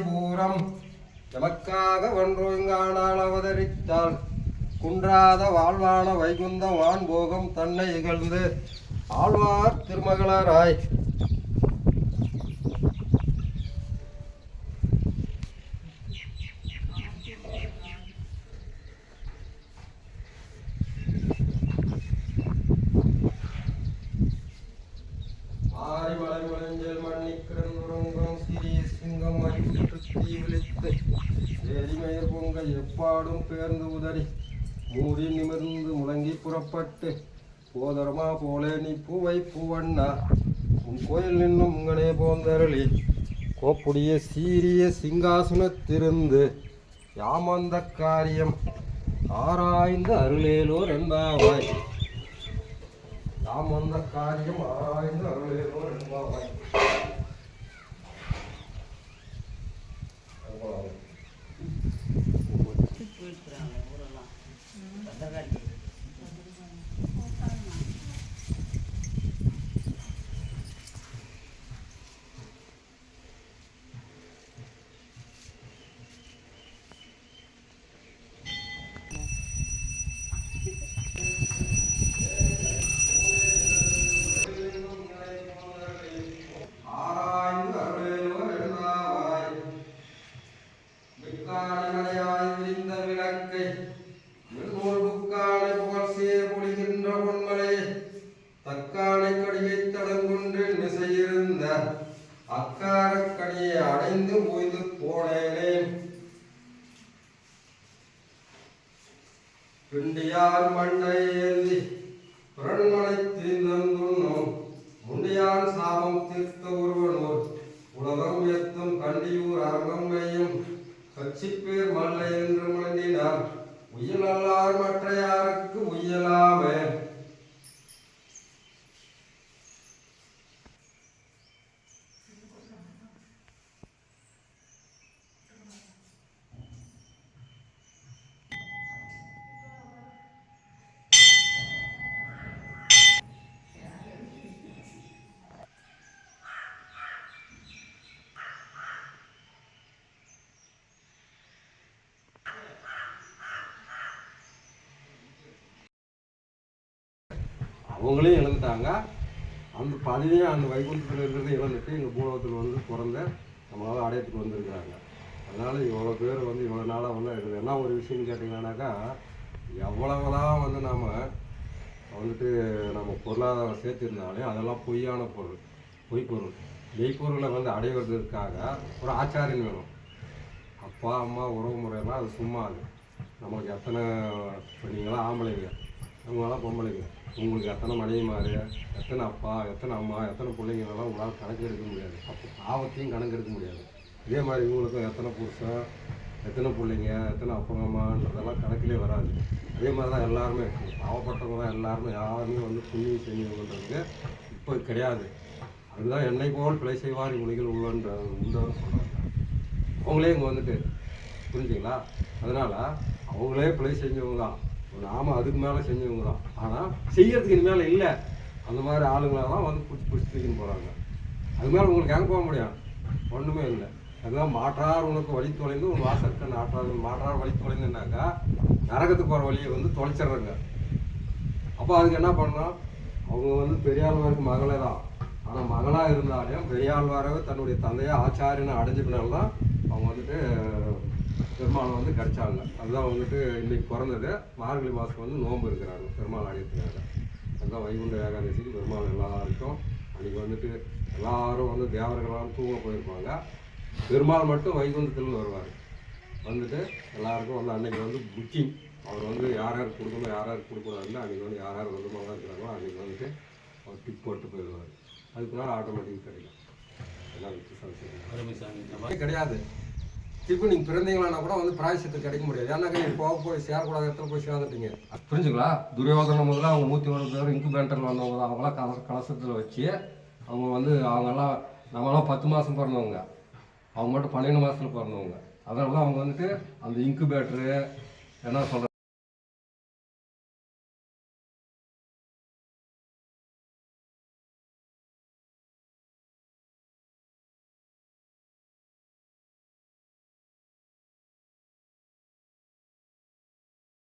பூரம் எமக்காக ஒன்றுங்கானால் அவதரித்தாள் குன்றாத வாழ்வான வைகுந்தம் வான்போகம் தன்னை இகழ்ந்து ஆழ்வார் திருமகளாராய் எப்பாடும் பேர்ந்து உதறி மூடி நிமிர்ந்து முழங்கி புறப்பட்டு போதரமா போலே நீ பூவை பூவண்ணா உன் கோயில் நின்னும் உங்கனே போந்தருளி கோப்புடைய சீரிய சிங்காசனத்திருந்து யாமந்த காரியம் ஆராய்ந்து அருளேலோர் என்பாவாய் யாமந்த காரியம் ஆராய்ந்து அருளேலோர் என்பாவாய். அக்காரக்கடியை அடைந்து ஓய்ந்து போனேனே பிண்டியார் மண்டை ஏந்தி புரண்மனை திரிந்தோம் முண்டியான் சாபம் தீர்த்த ஒருவனோர் உலகம் எத்தும் கண்டியூர் அரங்கம் மையம் கட்சிப்பேர் மல்லை என்று முழங்கினார் உயிலல்லார் மற்ற யாருக்கு உயலாமே. அவங்களையும் இழந்துட்டாங்க, அந்த பதவியும் அந்த வைகுண்டத்தில் இருக்கிறத இழந்துட்டு எங்கள் பூலகத்தில் வந்து பிறந்த நம்மளால் அடையத்துக்கு வந்திருக்கிறாங்க. அதனால் இவ்வளோ பேர் வந்து இவ்வளோ நாளாக வந்து இருக்குது. என்ன ஒரு விஷயம்னு கேட்டிங்கன்னாக்கா, எவ்வளவுதான் வந்து நாம் வந்துட்டு நம்ம பொருளாதாரம் சேர்த்துருந்தாலே அதெல்லாம் பொய்யான பொருள், பொய்ப்பொருள். மெய்ப்பொருளை வந்து அடைவதற்காக ஒரு ஆச்சாரியன் வேணும். அப்பா அம்மா உறவு முறையெல்லாம் அது சும்மா. அது நமக்கு எத்தனை இப்போ நீங்களாம் ஆம்பளைங்க, அவங்களாம் பொம்பளைங்க, உங்களுக்கு எத்தனை மனைவிமார், எத்தனை அப்பா, எத்தனை அம்மா, எத்தனை பிள்ளைங்களெல்லாம் உங்களால் கணக்கு எடுக்க முடியாது. அப்போ பாவத்தையும் கணக்கு எடுக்க முடியாது. இதே மாதிரி இவங்களுக்கும் எத்தனை புருஷன், எத்தனை பிள்ளைங்க, எத்தனை அப்பா அம்மான்றதெல்லாம் கணக்கிலே வராது. அதே மாதிரி தான் எல்லாருமே பாவப்பட்டவங்க தான் எல்லாருமே. யாருமே வந்து புண்ணியம் செஞ்சவங்கன்றது இப்போ கிடையாது. அதுதான் என்னை போல் பிழை செய்வார் மொழிகள் உண்டன்னு சொல்கிறாங்க. அவங்களே இங்கே வந்துட்டு புரிஞ்சுங்களா? அதனால் அவங்களே பிழை செஞ்சவங்க தான், நாம் அதுக்கு மேலே செஞ்சவங்க தான். ஆனால் செய்யறதுக்கு இனிமேல் இல்லை. அந்த மாதிரி ஆளுங்களாக தான் வந்து பிடிச்சி தூக்கின்னு போகிறாங்க. அது மேலே உங்களுக்கு எங்கே போக முடியும்? ஒன்றுமே இல்லை. அதுதான் மாற்றார் உனக்கு வழி தொலைந்து உன் வாசற்கு நாட்டார். மாற்றார் வழி தொலைந்துனாக்கா நரகத்துக்கு போகிற வழியை வந்து தொலைச்சிட்றாங்க. அப்போ அதுக்கு என்ன பண்ணோம்? அவங்க வந்து பெரியாழ்வாருக்கு மகளே தான். ஆனால் மகளாக இருந்தாலும் பெரியாழ்வாராக தன்னுடைய தந்தையை ஆச்சாரியனை அடைஞ்ச பின்னால் தான் அவங்க வந்துட்டு பெருமாள் வந்து கிடச்சாங்க. அதுதான் வந்துட்டு இன்றைக்கி பிறந்தது. மார்கழி மாதம் வந்து நோன்பு இருக்கிறாங்க பெருமாள் அடையத்துக்காக. அதுதான் வைகுண்ட ஏகாதசிக்கு பெருமாள் எல்லாருக்கும் அன்றைக்கி வந்துட்டு எல்லாரும் வந்து தேவர்களாம் தூங்க போயிருப்பாங்க. பெருமாள் மட்டும் வைகுண்டத்தில் வருவார். வந்துட்டு எல்லாருக்கும் வந்து அன்றைக்கி வந்து புக்கிங். அவர் வந்து யார் யாருக்கு கொடுக்கணும் யார் யாருக்கு கொடுக்கூடாதுன்னு அன்றைக்கி வந்து யார் யார் விருப்பமாக இருக்கிறாங்களோ அன்றைக்கி வந்துட்டு அவர் டிக் போட்டு போயிடுவார். அதுக்கு மேலே ஆட்டோமேட்டிக் கிடைக்கும். எல்லாம் கிடையாது. இப்போ நீங்கள் பிறந்தீங்களான்னா கூட வந்து பிராயசத்துக்கு கிடைக்க முடியாது. ஏன்னாக்கா நீங்கள் போய் சேரக்கூடாத இடத்துல போய் சேர்ந்துட்டீங்க. புரிஞ்சுங்களா? துரியோதனை முதல்ல அவங்க 101 பேர் இன்குபேட்டரில் வந்தவங்க தான். அவங்களாம் கலசத்தில் வச்சு அவங்க வந்து அவங்கெல்லாம் நம்மளாம் 10 மாதம் பிறந்தவங்க, அவங்க மட்டும் 12 மாதத்தில் பிறந்தவங்க. அதனால தான் அவங்க வந்துட்டு அந்த இன்குபேட்டரு என்ன சொல்கிறது